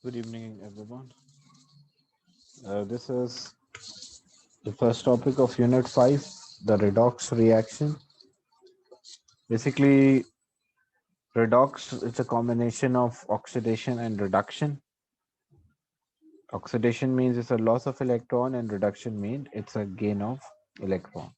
Good evening, everyone. This is the first topic of Unit 5, the redox reaction. Basically, redox is a combination of oxidation and reduction. Oxidation means it's a loss of electron, and reduction means it's a gain of electron.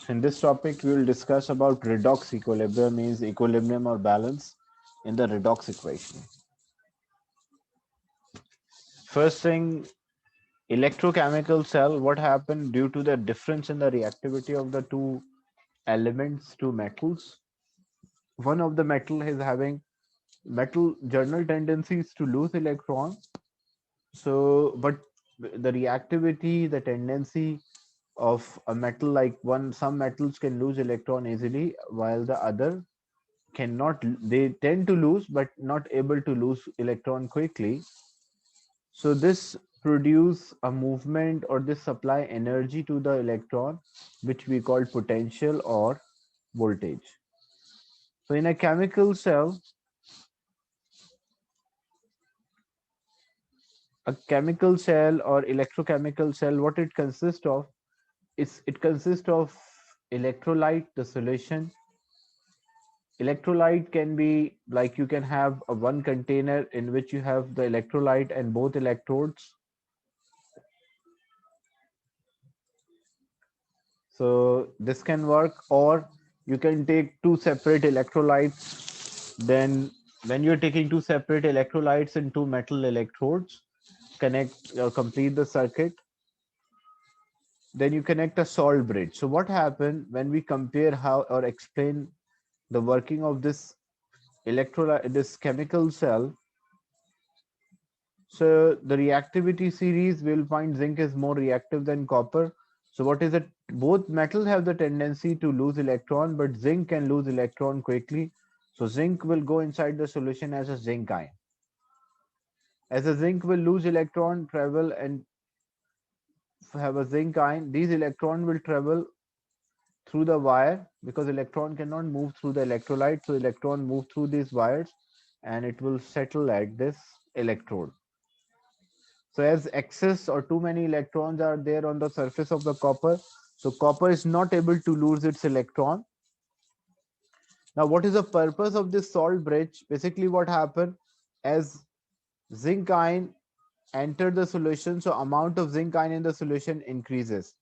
So in this topic, we will discuss about redox equilibrium, means equilibrium or balance in the redox equation. First thing, electrochemical cell, what happened due to the difference in the reactivity of the two elements, two metals. One of the metal is having metal general tendencies to lose electron. So, but the reactivity, the tendency of a metal, like some metals can lose electron easily, while the other cannot. They tend to lose, but not able to lose electron quickly. So this produce a movement, or this supply energy to the electron, which we call potential or voltage. So in a chemical cell, a chemical cell or electrochemical cell, what it consists of is it consists of electrolyte, the solution. Electrolyte can be like, you can have a one container in which you have the electrolyte and both electrodes. So this can work, or you can take two separate electrolytes. Then when you're taking two separate electrolytes and two metal electrodes, connect or complete the circuit, then you connect a salt bridge. So what happened when we compare how or explain the working of this electrolyte, this chemical cell? So the reactivity series, will find zinc is more reactive than copper. So what is it? Both metals have the tendency to lose electron, but zinc can lose electron quickly. So zinc will go inside the solution as a zinc ion. As a zinc will lose electron, travel and have a zinc ion, these electron will travel through the wire, because electron cannot move through the electrolyte. So electron move through these wires and it will settle at this electrode. So as excess or too many electrons are there on the surface of the copper, so copper is not able to lose its electron. Now, what is the purpose of this salt bridge? Basically, what happened, as zinc ion enter the solution, so amount of zinc ion in the solution increases.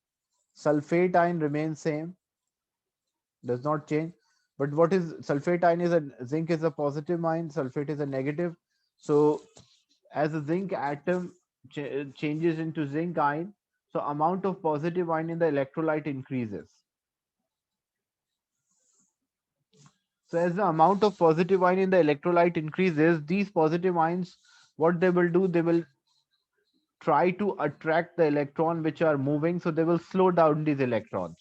Sulfate ion remains same, does not change. But what is sulfate ion is a zinc is a positive ion, sulfate is a negative. So as the zinc atom changes into zinc ion, so amount of positive ion in the electrolyte increases. So as the amount of positive ion in the electrolyte increases, these positive ions, what they will do, they will try to attract the electron which are moving, so they will slow down these electrons.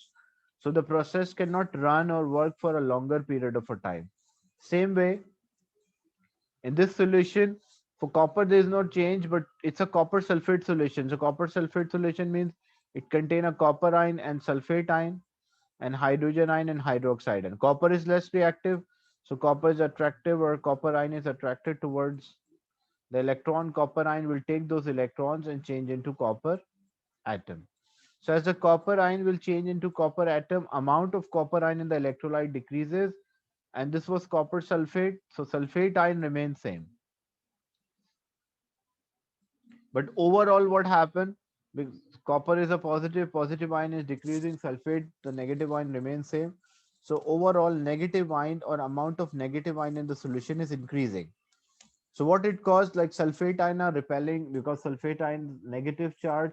So the process cannot run or work for a longer period of a time. Same way, in this solution, for copper, there is no change, but it's a copper sulfate solution. So copper sulfate solution means it contains a copper ion and sulfate ion and hydrogen ion and hydroxide. And copper is less reactive, so copper is attractive, or copper ion is attracted towards the electron. Copper ion will take those electrons and change into copper atom. So as the copper ion will change into copper atom, amount of copper ion in the electrolyte decreases, and this was copper sulfate, so sulfate ion remains same. But overall, what happened? Because copper is a positive, positive ion is decreasing, sulfate, the negative ion remains same. So overall, negative ion or amount of negative ion in the solution is increasing. So what it caused, like sulfate ion are repelling, because sulfate ion negative charge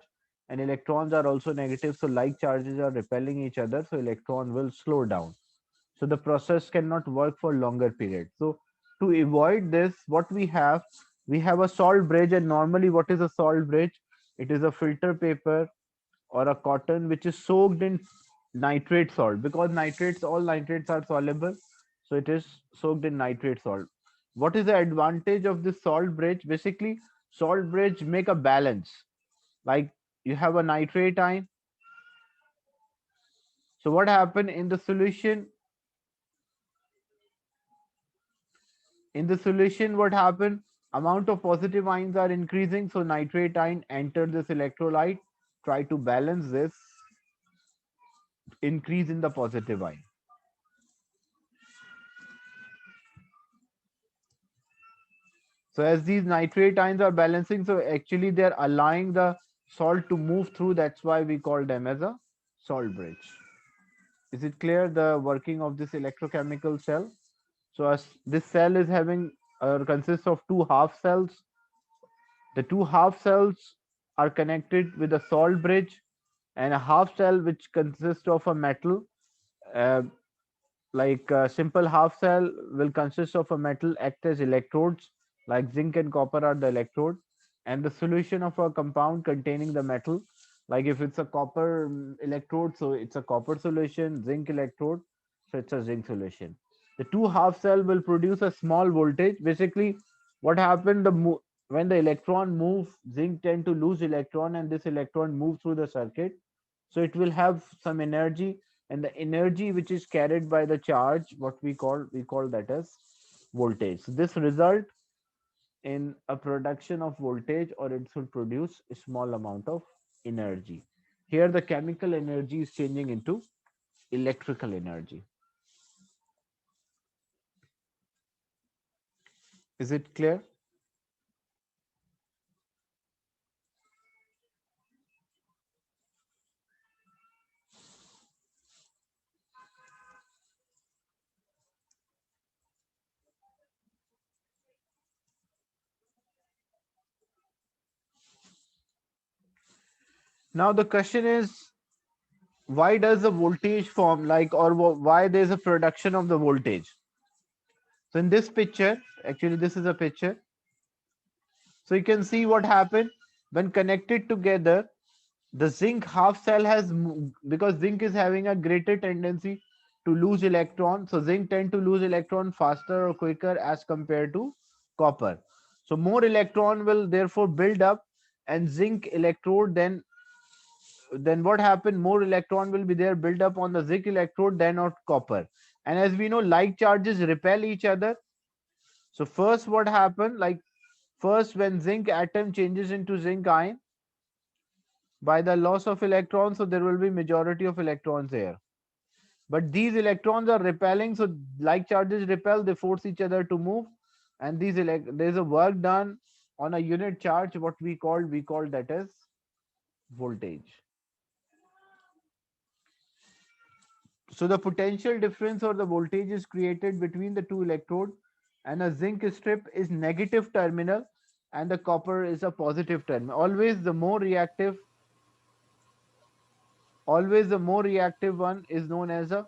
and electrons are also negative. So like charges are repelling each other. So electron will slow down. So the process cannot work for longer period. So to avoid this, what we have a salt bridge. And normally, what is a salt bridge? It is a filter paper or a cotton which is soaked in nitrate salt, because nitrates, all nitrates are soluble, so it is soaked in nitrate salt. What is the advantage of this salt bridge? Basically, salt bridge make a balance. Like, you have a nitrate ion, So what happened in the solution? In the solution, what happened? Amount of positive ions are increasing, so nitrate ion entered this electrolyte, try to balance this increase in the positive ion. So as these nitrate ions are balancing, so actually they're allowing the salt to move through. That's why we call them as a salt bridge. Is it clear the working of this electrochemical cell? So as this cell is having consists of two half cells. The two half cells are connected with a salt bridge, and a half cell which consists of a metal. Uh, like a simple half cell will consist of a metal act as electrodes, like zinc and copper are the electrode, and the solution of a compound containing the metal, like if it's a copper electrode, so it's a copper solution, zinc electrode, so it's a zinc solution. The two half cell will produce a small voltage. Basically what happened, when the electron move, zinc tend to lose electron and this electron move through the circuit, so it will have some energy, and the energy which is carried by the charge, what we call that as voltage. So this result in a production of voltage, or it should produce a small amount of energy. Here the chemical energy is changing into electrical energy. Is it clear? Now the question is, why does the voltage form, like, or why there's a production of the voltage? So in this picture, actually this is a picture. So you can see what happened when connected together. The zinc half cell has, because zinc is having a greater tendency to lose electron, so zinc tend to lose electron faster or quicker as compared to copper. So more electron will therefore build up, and zinc electrode, then what happened, more electron will be there build up on the zinc electrode than on copper. And as we know, like charges repel each other. So first what happened, like first when zinc atom changes into zinc ion by the loss of electrons, so there will be majority of electrons here, but these electrons are repelling, so like charges repel, they force each other to move, and there's a work done on a unit charge, what we call that as voltage. So the potential difference or the voltage is created between the two electrode, and a zinc strip is negative terminal and the copper is a positive terminal. Always the more reactive one is known as a,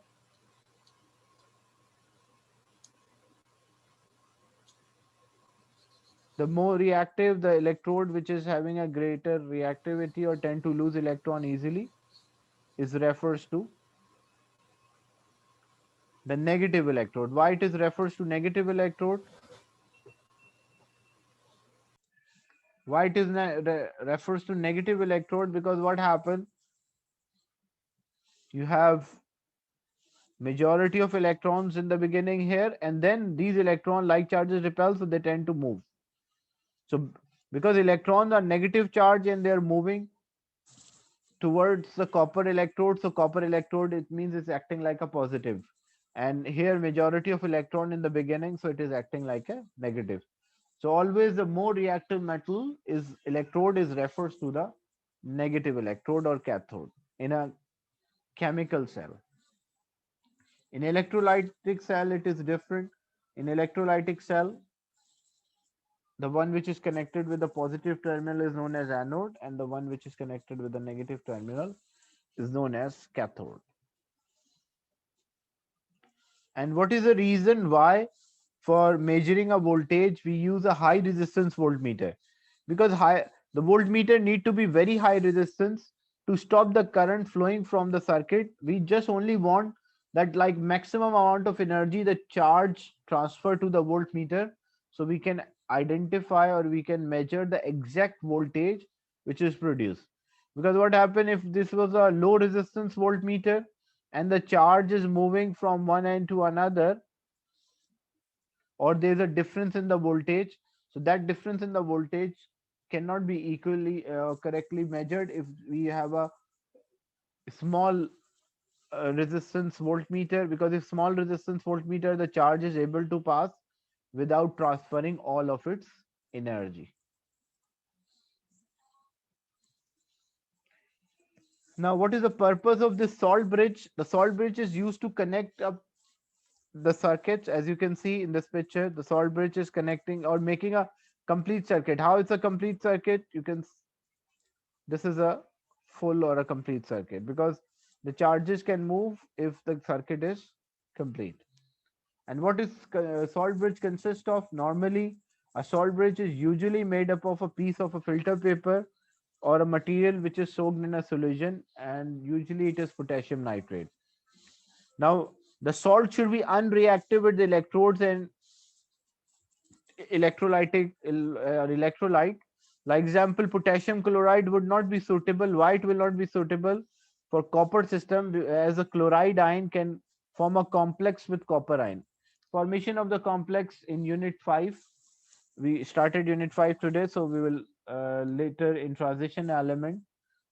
the more reactive the electrode which is having a greater reactivity or tend to lose electron easily is refers to the negative electrode. Why it is refers to negative electrode? Why it is refers to negative electrode? Because what happens, you have majority of electrons in the beginning here, and then these electron like charges repel, so they tend to move. So because electrons are negative charge and they are moving towards the copper electrode, so copper electrode, it means it's acting like a positive, and here majority of electron in the beginning, so it is acting like a negative. So always the more reactive metal is electrode is refers to the negative electrode or cathode in a chemical cell. In electrolytic cell it is different. In electrolytic cell, the one which is connected with the positive terminal is known as anode, and the one which is connected with the negative terminal is known as cathode. And what is the reason why for measuring a voltage we use a high resistance voltmeter? Because the voltmeter need to be very high resistance to stop the current flowing from the circuit. We just only want that like maximum amount of energy the charge transfer to the voltmeter, so we can identify or we can measure the exact voltage which is produced. Because what happened if this was a low resistance voltmeter, and the charge is moving from one end to another, or there's a difference in the voltage, so that difference in the voltage cannot be equally correctly measured if we have a small resistance voltmeter, because if small resistance voltmeter, the charge is able to pass without transferring all of its energy. Now, what is the purpose of this salt bridge? The salt bridge is used to connect up the circuits. As you can see in this picture, the salt bridge is connecting or making a complete circuit. How it's a complete circuit? This is a full or a complete circuit, because the charges can move if the circuit is complete. And what is salt bridge consist of? Normally, a salt bridge is usually made up of a piece of a filter paper or a material which is soaked in a solution, and usually it is potassium nitrate. Now, the salt should be unreactive with the electrodes and electrolyte. Like example, potassium chloride would not be suitable. Why it will not be suitable? For copper system, as a chloride ion can form a complex with copper ion. Formation of the complex in unit 5. We started unit 5 today, so we will later in transition element,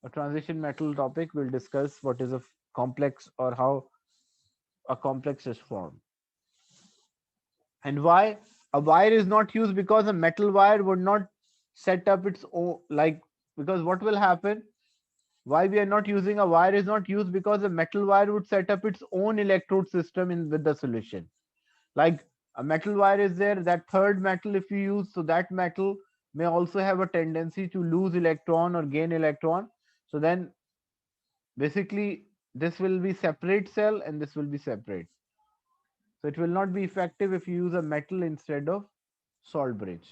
a transition metal topic, we'll discuss what is a complex or how a complex is formed. And why a wire is not used? Because a metal wire would not set up its own, like, because what will happen, why we are not using a wire is not used, because a metal wire would set up its own electrode system in with the solution. Like, a metal wire is there, that third metal if you use, so that metal may also have a tendency to lose electron or gain electron. So then basically this will be separate cell and this will be separate. So it will not be effective if you use a metal instead of salt bridge.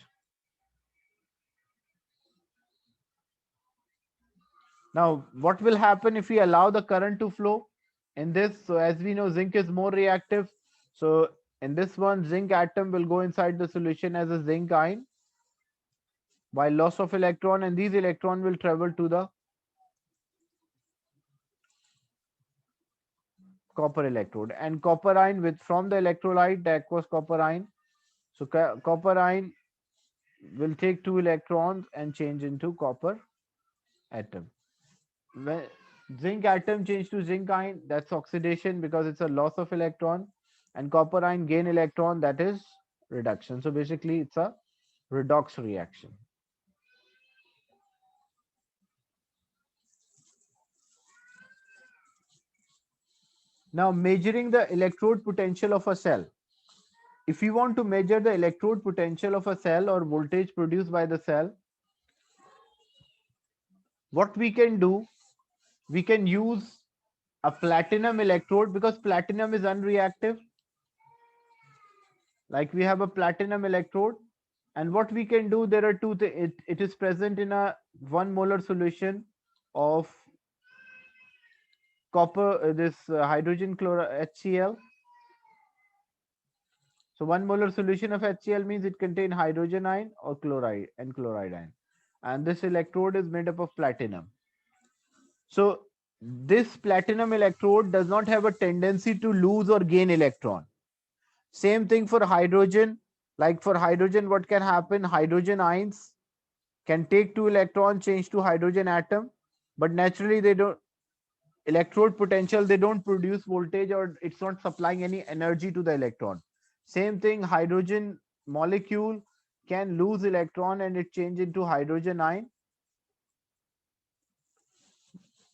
Now, what will happen if we allow the current to flow in this? So as we know, zinc is more reactive. So in this one, zinc atom will go inside the solution as a zinc ion by loss of electron, and these electron will travel to the copper electrode, and copper ion with from the electrolyte, the aqueous copper ion. So copper ion will take two electrons and change into copper atom. When zinc atom change to zinc ion, that's oxidation because it's a loss of electron, and copper ion gain electron, that is reduction. So basically it's a redox reaction. Now, measuring the electrode potential of a cell. If you want to measure the electrode potential of a cell or voltage produced by the cell, what we can do, we can use a platinum electrode, because platinum is unreactive. Like, we have a platinum electrode, and what we can do, there are two things. It is present in a 1 molar solution of copper, this hydrogen chloride HCl. So 1 molar solution of HCl means it contains hydrogen ion or chloride and chloride ion, and this electrode is made up of platinum. So this platinum electrode does not have a tendency to lose or gain electron. Same thing for hydrogen. Like, for hydrogen, what can happen? Hydrogen ions can take two electrons, change to hydrogen atom, but naturally they don't, electrode potential, they don't produce voltage, or it's not supplying any energy to the electron. Same thing, hydrogen molecule can lose electron and it change into hydrogen ion.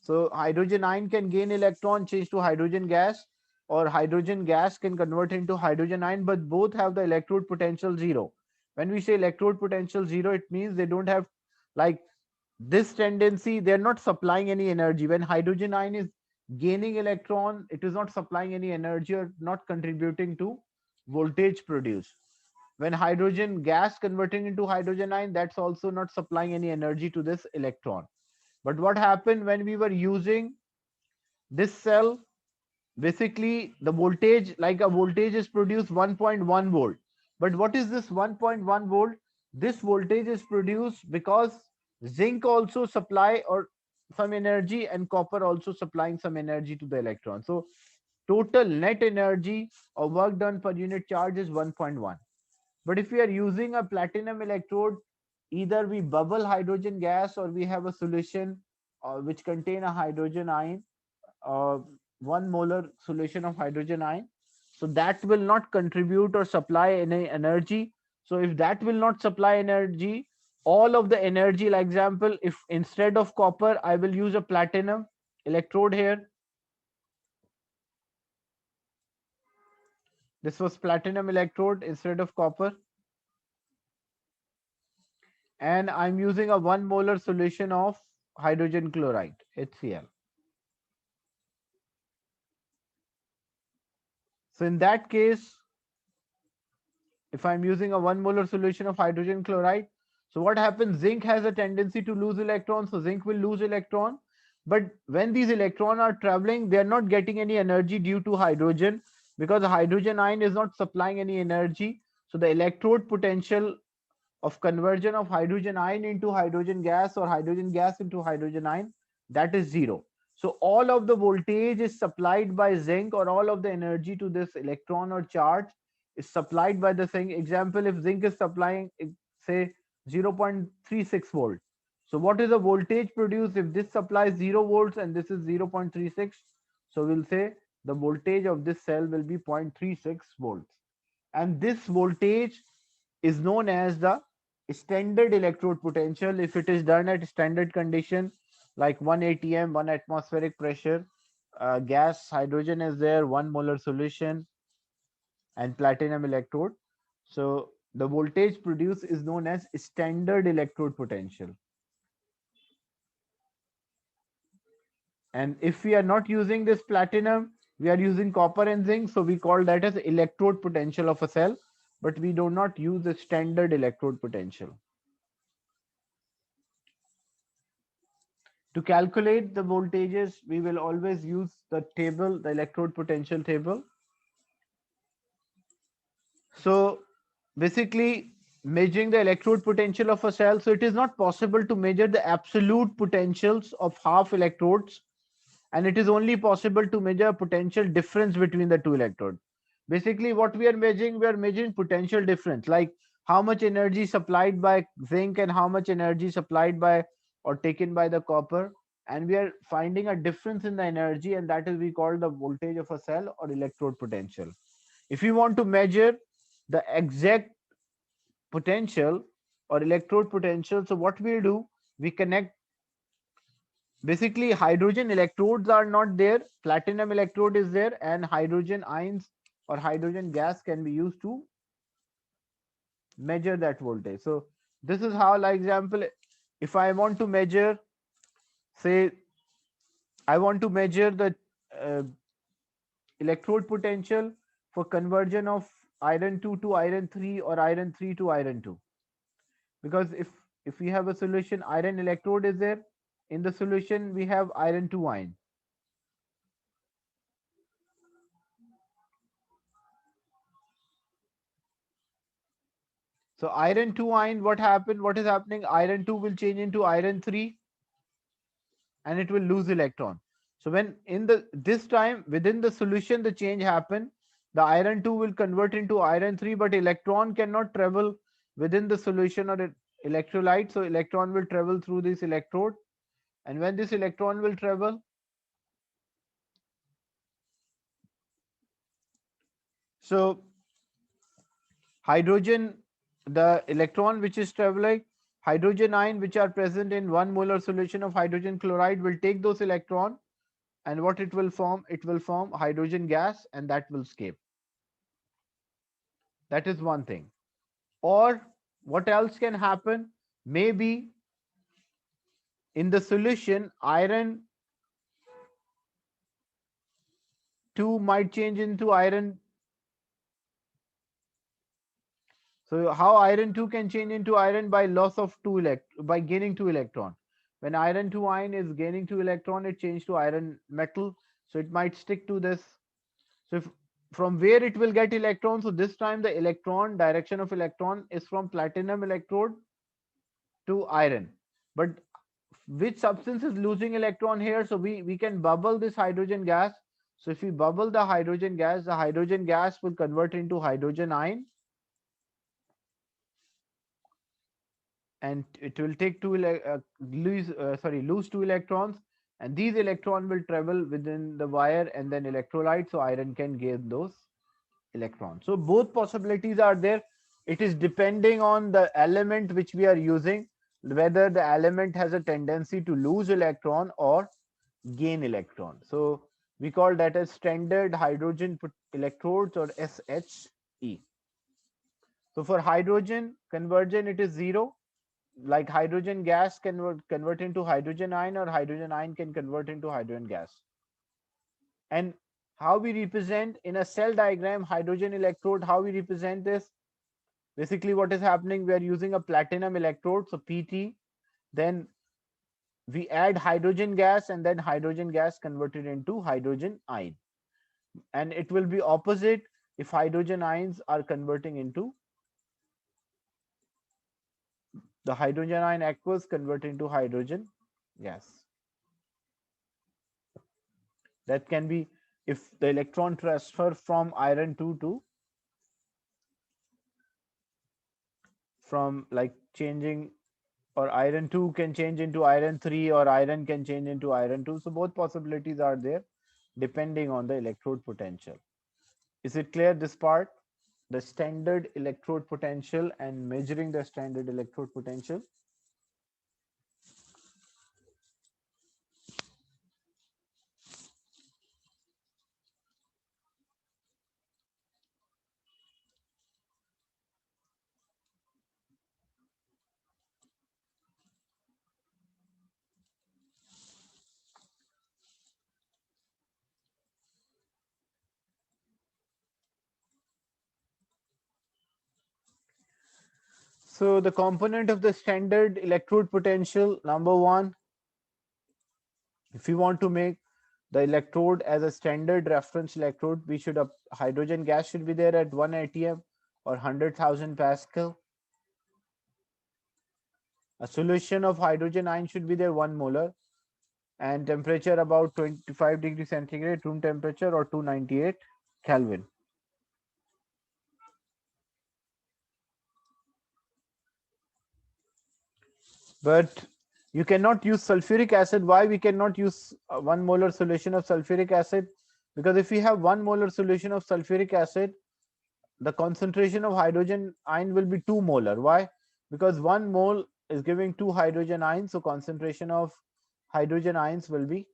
So hydrogen ion can gain electron, change to hydrogen gas, or hydrogen gas can convert into hydrogen ion, but both have the electrode potential 0. When we say electrode potential 0, it means they don't have, like, this tendency, they're not supplying any energy. When hydrogen ion is gaining electron, it is not supplying any energy or not contributing to voltage produced. When hydrogen gas converting into hydrogen ion, that's also not supplying any energy to this electron. But what happened when we were using this cell, basically the voltage, like, a voltage is produced 1.1 volt. But what is this 1.1 volt? This voltage is produced because zinc also supply, or some energy and copper also supplying some energy to the electron. So total net energy of work done per unit charge is 1.1. But if we are using a platinum electrode, either we bubble hydrogen gas or we have a solution which contain a hydrogen ion, uh, 1 molar solution of hydrogen ion. So that will not contribute or supply any energy. So if that will not supply energy, all of the energy, like example, if instead of copper, I will use a platinum electrode here. This was platinum electrode instead of copper. And I'm using a 1 molar solution of hydrogen chloride, HCl. So in that case, if I'm using a 1 molar solution of hydrogen chloride, so what happens? Zinc has a tendency to lose electrons, so zinc will lose electron. But when these electrons are traveling, they are not getting any energy due to hydrogen, because the hydrogen ion is not supplying any energy. So the electrode potential of conversion of hydrogen ion into hydrogen gas or hydrogen gas into hydrogen ion, that is zero. So all of the voltage is supplied by zinc, or all of the energy to this electron or charge is supplied by the zinc. Example, if zinc is supplying say 0.36 volt, so what is the voltage produced if this supplies 0 volts and this is 0.36? So we'll say the voltage of this cell will be 0.36 volts, and this voltage is known as the standard electrode potential if it is done at standard condition, like 1 atm, 1 atmospheric pressure, gas, hydrogen is there, 1 molar solution, and platinum electrode. So the voltage produced is known as standard electrode potential. And if we are not using this platinum, we are using copper and zinc, so we call that as electrode potential of a cell, but we do not use the standard electrode potential. To calculate the voltages, we will always use the table, the electrode potential table. So basically, measuring the electrode potential of a cell, so it is not possible to measure the absolute potentials of half electrodes, and it is only possible to measure a potential difference between the two electrodes. Basically, what we are measuring potential difference, like how much energy supplied by zinc and how much energy supplied by or taken by the copper, and we are finding a difference in the energy, and that is we call the voltage of a cell or electrode potential. If you want to measure the exact potential or electrode potential, so what we'll do, we connect. Basically, hydrogen electrodes are not there, platinum electrode is there, and hydrogen ions or hydrogen gas can be used to measure that voltage. So this is how, like example, if I want to measure, say, I want to measure the uh, electrode potential for conversion of iron 2 to iron 3 or iron 3 to iron 2. Because if we have a solution, iron electrode is there, in the solution we have iron 2 ion. So iron 2 ion, what is happening, iron 2 will change into iron 3 and it will lose electron. So when in the this time within the solution the change happen, the iron 2 will convert into iron 3, but electron cannot travel within the solution or electrolyte. So electron will travel through this electrode, and when this electron will travel, so hydrogen, the electron which is traveling, hydrogen ion which are present in 1 molar solution of hydrogen chloride will take those electron, and what it will form, it will form hydrogen gas, and that will escape. That is one thing. Or what else can happen, maybe in the solution iron 2 might change into iron. So how iron 2 can change into iron? By loss of by gaining 2 electron. When iron 2 ion is gaining 2 electron, it changes to iron metal, so it might stick to this. So if, from where it will get electrons, so this time the electron direction of electron is from platinum electrode to iron. But which substance is losing electron here? So we can bubble this hydrogen gas. So if we bubble the hydrogen gas will convert into hydrogen ion, and it will take lose two electrons, and these electrons will travel within the wire and then electrolyte, so iron can gain those electrons. So both possibilities are there. It is depending on the element which we are using, whether the element has a tendency to lose electron or gain electron. So we call that as standard hydrogen electrodes, or SHE. So for hydrogen conversion, it is zero. Like hydrogen gas can convert into hydrogen ion, or hydrogen ion can convert into hydrogen gas. And how we represent in a cell diagram hydrogen electrode, how we represent this? Basically, what is happening, we are using a platinum electrode, so PT, then we add hydrogen gas, and then hydrogen gas converted into hydrogen ion. And it will be opposite if hydrogen ions are converting into the hydrogen ion aqueous convert into hydrogen gas. That can be if the electron transfer from iron 2 to, from like changing, or iron 2 can change into iron 3, or iron can change into iron 2. So both possibilities are there depending on the electrode potential. Is it clear, this part? The standard electrode potential and measuring the standard electrode potential. So the component of the standard electrode potential, number one, if we want to make the electrode as a standard reference electrode, we should hydrogen gas should be there at 1 atm or 100,000 pascal. A solution of hydrogen ion should be there 1 molar, and temperature about 25 degrees centigrade, room temperature, or 298 Kelvin. But you cannot use sulfuric acid. Why we cannot use 1 molar solution of sulfuric acid? Because if we have 1 molar solution of sulfuric acid, the concentration of hydrogen ion will be 2 molar. Why? Because 1 mole is giving 2 hydrogen ions, so concentration of hydrogen ions will be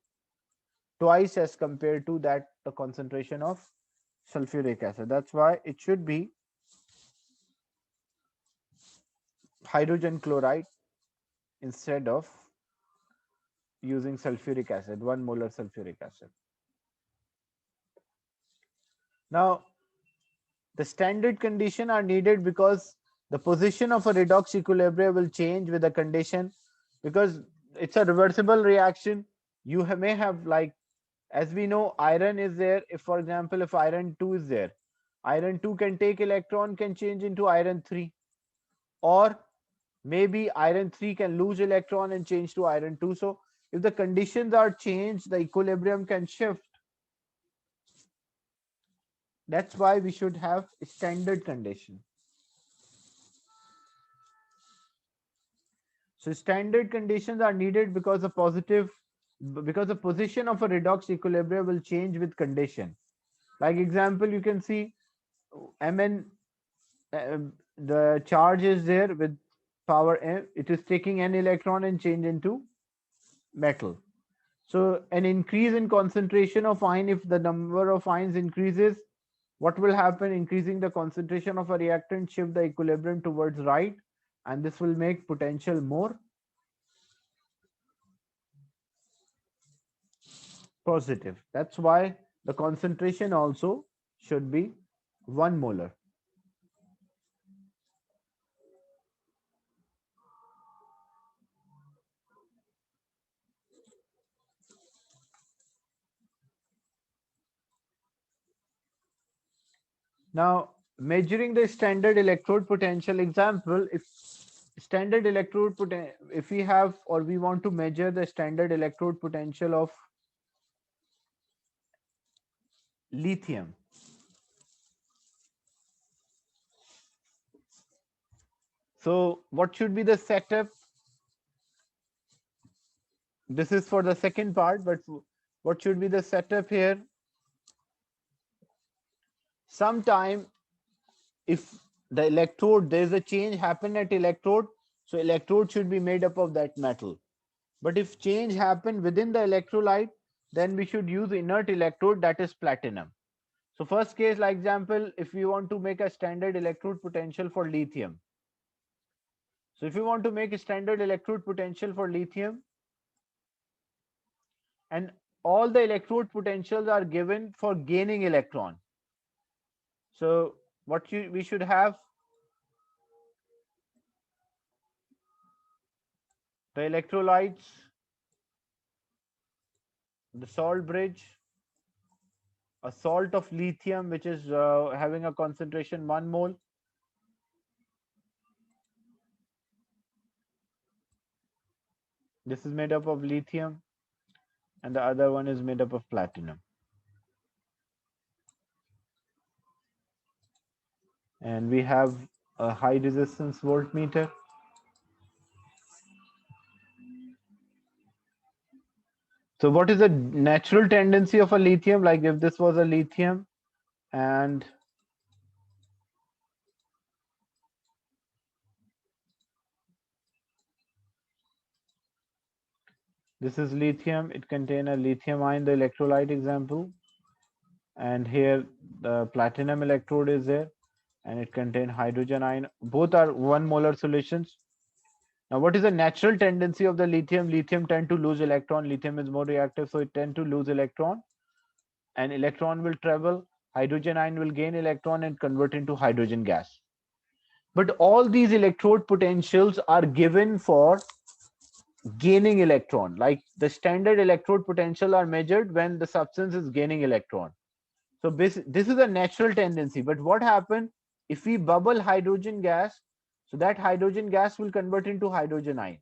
twice as compared to that the concentration of sulfuric acid. That's why it should be hydrogen chloride instead of using sulfuric acid, 1 molar sulfuric acid. Now, the standard condition are needed because the position of a redox equilibrium will change with the condition, because it's a reversible reaction. You may have, like, as we know, iron is there. If, for example, if iron 2 is there, iron 2 can take electron, can change into iron 3, or maybe iron 3 can lose electron and change to iron 2. So if the conditions are changed, the equilibrium can shift. That's why we should have standard condition. So standard conditions are needed because the position of a redox equilibrium will change with condition. Like example, you can see Mn, the charge is there with power m. It is taking an electron and change into metal. So an increase in concentration of ion, if the number of ions increases, what will happen? Increasing the concentration of a reactant shift the equilibrium towards right, and this will make potential more positive. That's why the concentration also should be 1 molar. Now, measuring the standard electrode potential, example, if standard electrode potential, if we have or we want to measure the standard electrode potential of lithium. So what should be the setup? This is for the second part, but what should be the setup here? Sometime if the electrode, there is a change happen at electrode, so electrode should be made up of that metal. But if change happen within the electrolyte, then we should use inert electrode, that is platinum. So first case, like example, if we want to make a standard electrode potential for lithium. So if you want to make a standard electrode potential for lithium, and all the electrode potentials are given for gaining electron. So what we should have, the electrolytes, the salt bridge, a salt of lithium which is having a concentration 1 mole. This is made up of lithium and the other one is made up of platinum. And we have a high resistance voltmeter. So what is the natural tendency of a lithium? Like if this was a lithium and this is lithium, it contains a lithium ion, the electrolyte example. And here the platinum electrode is there and it contains hydrogen ion. Both are 1 molar solutions. Now, what is the natural tendency of the lithium? Lithium tend to lose electron. Lithium is more reactive, so it tend to lose electron. And electron will travel. Hydrogen ion will gain electron and convert into hydrogen gas. But all these electrode potentials are given for gaining electron. Like the standard electrode potential are measured when the substance is gaining electron. So this is a natural tendency. But what happens if we bubble hydrogen gas? So that hydrogen gas will convert into hydrogen ion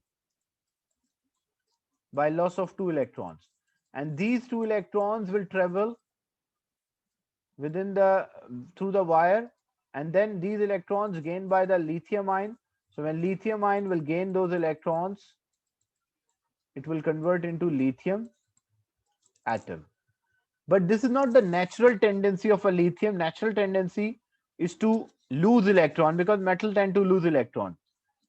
by loss of 2 electrons. And these 2 electrons will travel within the through the wire, and then these electrons gained by the lithium ion. So when lithium ion will gain those electrons, it will convert into lithium atom. But this is not the natural tendency of a lithium. Natural tendency is to lose electron because metal tend to lose electron.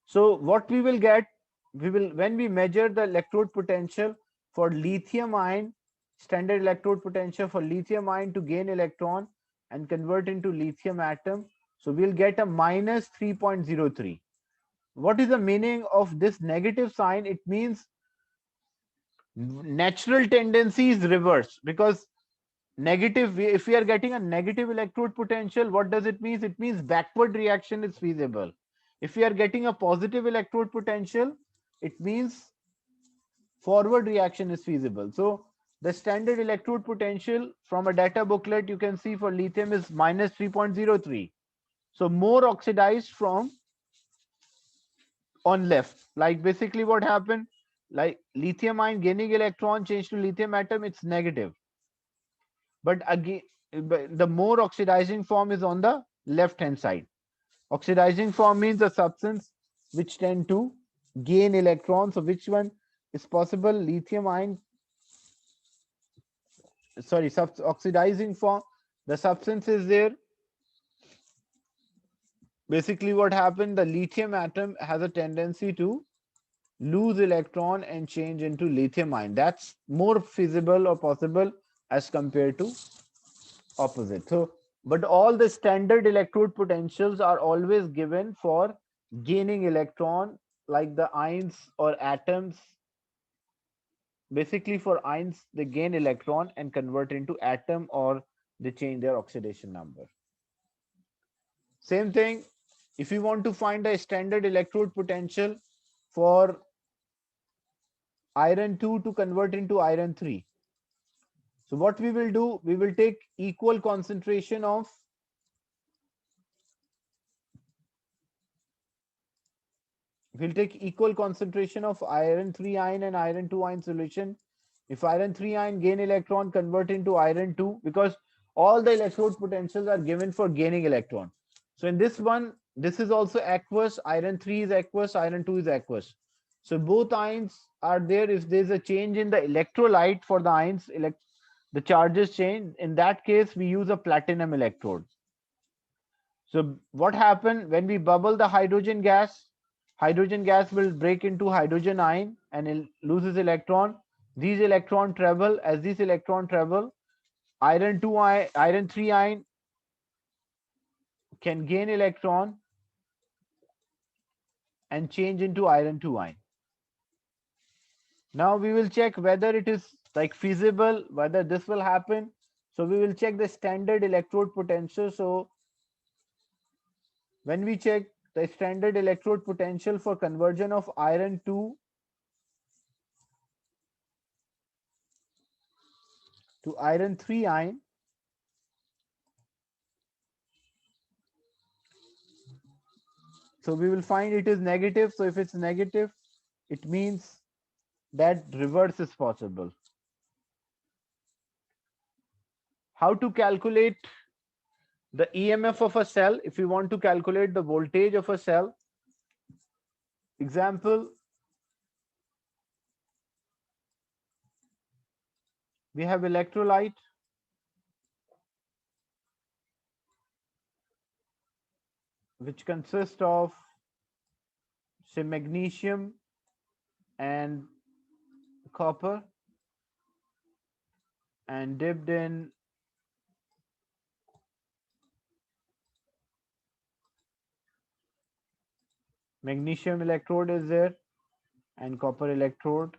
So what we will get, we will, when we measure the electrode potential for lithium ion, standard electrode potential for lithium ion to gain electron and convert into lithium atom, so we'll get a minus 3.03. What is the meaning of this negative sign? It means natural tendency is reverse, because negative, if we are getting a negative electrode potential, what does it mean? It means backward reaction is feasible. If we are getting a positive electrode potential, it means forward reaction is feasible. So the standard electrode potential from a data booklet you can see for lithium is minus 3.03. So more oxidized from on left. Like basically what happened, like lithium ion gaining electron change to lithium atom, it's negative. But again, the more oxidizing form is on the left hand side. Oxidizing form means a substance which tend to gain electrons. So which one is possible? Lithium ion, sorry, oxidizing form, the substance is there. Basically what happened, the lithium atom has a tendency to lose electron and change into lithium ion. That's more feasible or possible as compared to opposite. So, but all the standard electrode potentials are always given for gaining electron, like the ions or atoms. Basically for ions, they gain electron and convert into atom, or they change their oxidation number. Same thing, if you want to find a standard electrode potential for iron 2 to convert into iron 3. So what we will do, we will take equal concentration of we'll take equal concentration of iron 3 ion and iron 2 ion solution. If iron 3 ion gain electron, convert into iron 2, because all the electrode potentials are given for gaining electron. So in this one, this is also aqueous. Iron 3 is aqueous, iron 2 is aqueous. So both ions are there. If there's a change in the electrolyte for the ions, the charges change. In that case, we use a platinum electrode. So what happened when we bubble the hydrogen gas? Hydrogen gas will break into hydrogen ion and it loses electron. These electron travel. As these electron travel, iron 2 ion, iron 3 ion can gain electron and change into iron 2 ion. Now we will check whether it is like feasible, whether this will happen. So we will check the standard electrode potential. So when we check the standard electrode potential for conversion of iron 2 to iron 3 ion, so we will find it is negative. So if it's negative, it means that reverse is possible. How to calculate the EMF of a cell? If you want to calculate the voltage of a cell, example, we have electrolyte which consists of, say, magnesium and copper, and dipped in magnesium electrode is there and copper electrode.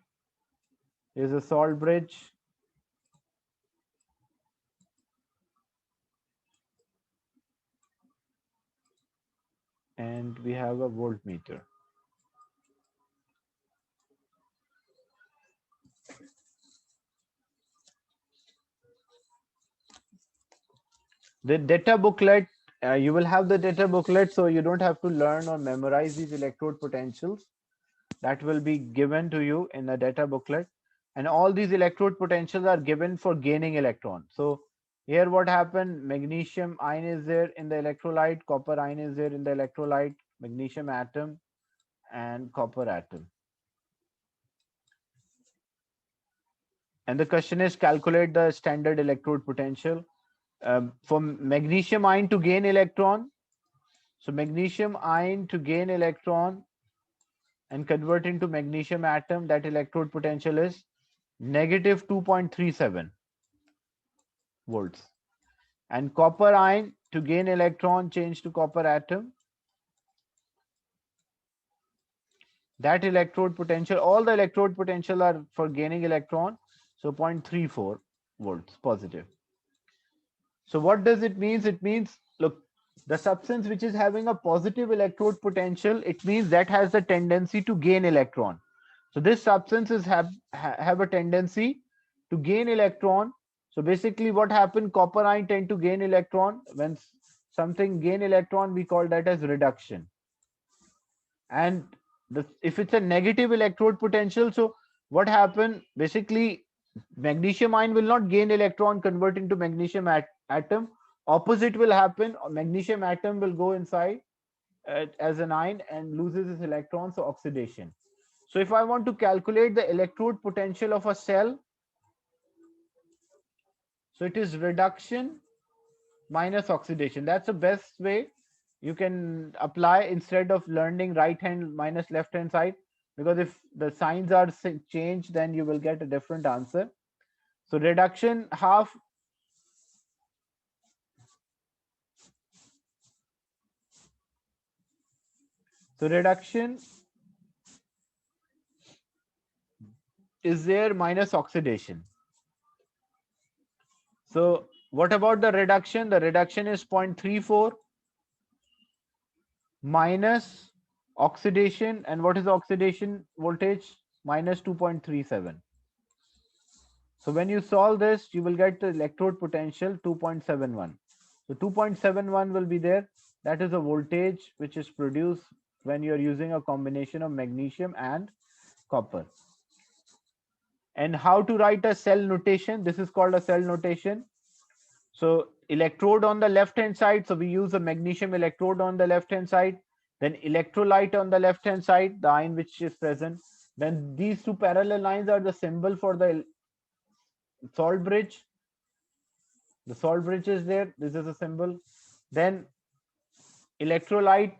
Is a salt bridge, and we have a voltmeter. The data booklet, you will have the data booklet, so you don't have to learn or memorize these electrode potentials. That will be given to you in the data booklet. And all these electrode potentials are given for gaining electron. So here what happened, magnesium ion is there in the electrolyte, copper ion is there in the electrolyte, magnesium atom and copper atom. And the question is calculate the standard electrode potential. For magnesium ion to gain electron, so magnesium ion to gain electron and convert into magnesium atom, that electrode potential is negative 2.37 volts. And copper ion to gain electron, change to copper atom, that electrode potential, all the electrode potential are for gaining electron, so 0.34 volts positive. So what does it mean? It means, look, the substance which is having a positive electrode potential, it means that has the tendency to gain electron. So this substance is have a tendency to gain electron. So basically what happened, copper ion tend to gain electron. When something gain electron, we call that as reduction. And if it's a negative electrode potential, so what happened, basically magnesium ion will not gain electron, convert into magnesium atom. Opposite will happen, magnesium atom will go inside as an ion and loses its electrons, so oxidation. So if I want to calculate the electrode potential of a cell, so it is reduction minus oxidation. That's the best way you can apply instead of learning right hand minus left hand side, because if the signs are changed, then you will get a different answer. So reduction half, so reduction is there minus oxidation. So what about the reduction? The reduction is 0.34 minus oxidation. And what is oxidation voltage? Minus 2.37. So when you solve this, you will get the electrode potential 2.71. So 2.71 will be there. That is a voltage which is produced when you're using a combination of magnesium and copper. And how to write a cell notation? This is called a cell notation. So electrode on the left hand side, so we use a magnesium electrode on the left hand side, then electrolyte on the left hand side, the ion which is present. Then these two parallel lines are the symbol for the salt bridge. The salt bridge is there. This is a symbol. Then electrolyte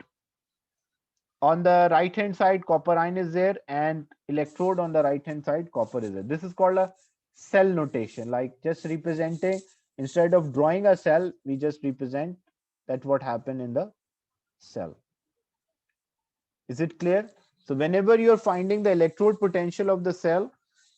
on the right hand side, copper ion is there, and electrode on the right hand side, copper is there. This is called a cell notation, like just representing, instead of drawing a cell, we just represent that what happened in the cell. Is it clear? So whenever you're finding the electrode potential of the cell,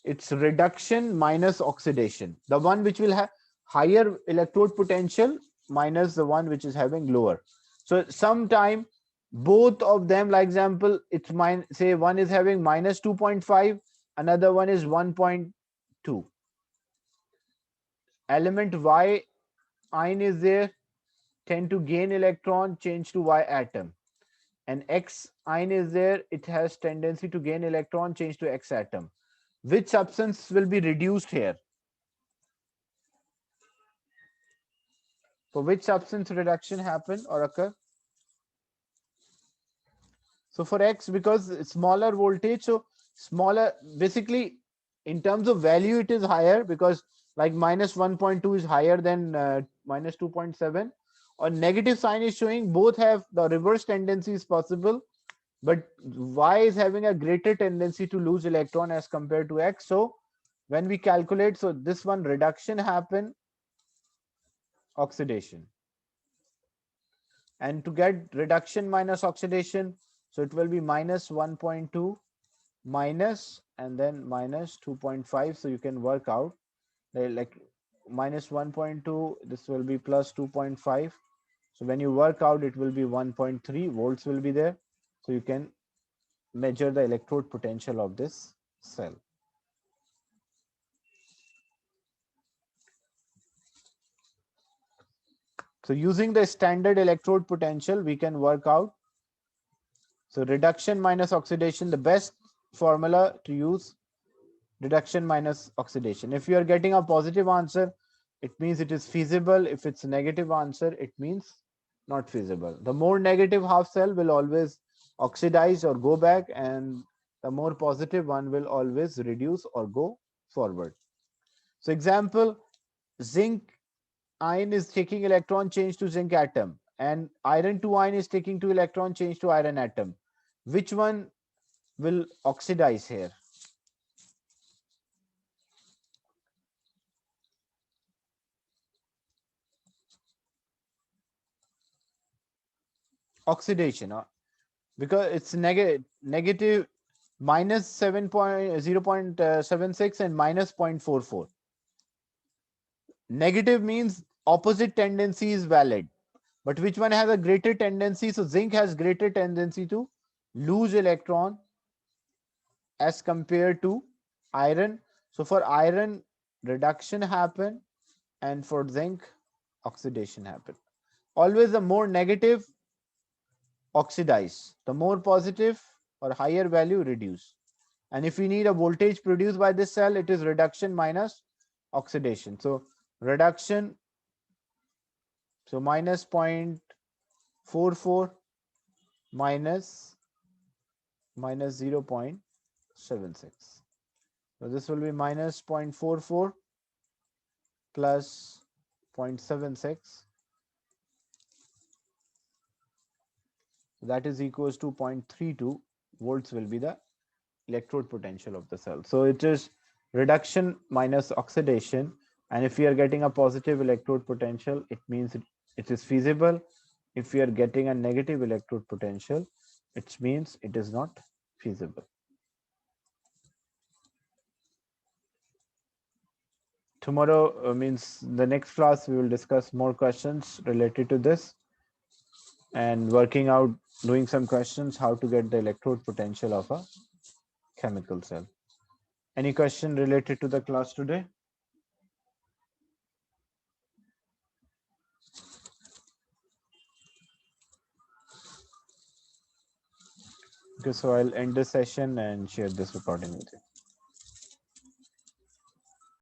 it's reduction minus oxidation. The one which will have higher electrode potential minus the one which is having lower. So sometime both of them, like example, it's say one is having minus 2.5, another one is 1.2. Element Y ion is there, tend to gain electron, change to Y atom. And X ion is there, it has tendency to gain electron, change to X atom. Which substance will be reduced here? For which substance reduction happen or occur? So for X, because it's smaller voltage, so smaller, basically in terms of value it is higher, because like minus 1.2 is higher than minus 2.7, or negative sign is showing both have the reverse tendency is possible, but Y is having a greater tendency to lose electron as compared to X. So when we calculate, so this one reduction happen, oxidation. And to get reduction minus oxidation, so it will be minus 1.2 minus and then minus 2.5. So you can work out like minus 1.2, this will be plus 2.5. So when you work out, it will be 1.3 volts will be there. So you can measure the electrode potential of this cell. So using the standard electrode potential, we can work out. So reduction minus oxidation, the best formula to use, reduction minus oxidation. If you are getting a positive answer, it means it is feasible. If it's a negative answer, it means not feasible. The more negative half cell will always oxidize or go back, and the more positive one will always reduce or go forward. So example, zinc ion is taking electron change to zinc atom, and iron 2 ion is taking 2 electron change to iron atom. Which one will oxidize here? Oxidation, because it's negative minus 0.76 and minus 0.44. Negative means opposite tendency is valid, but which one has a greater tendency? So zinc has greater tendency to lose electron as compared to iron. So for iron, reduction happen, and for zinc, oxidation happen. Always the more negative oxidize, the more positive or higher value reduce. And if we need a voltage produced by this cell, it is reduction minus oxidation. So reduction, so minus 0.44 minus 0.76. So this will be minus 0.44 plus 0.76. That is equals to 0.32 volts will be the electrode potential of the cell. So it is reduction minus oxidation. And if we are getting a positive electrode potential, it means it is feasible. If we are getting a negative electrode potential, it means it is not feasible. Tomorrow means the next class, we will discuss more questions related to this and working out, doing some questions, how to get the electrode potential of a chemical cell. Any question related to the class today? Okay, so I'll end this session and share this recording with you.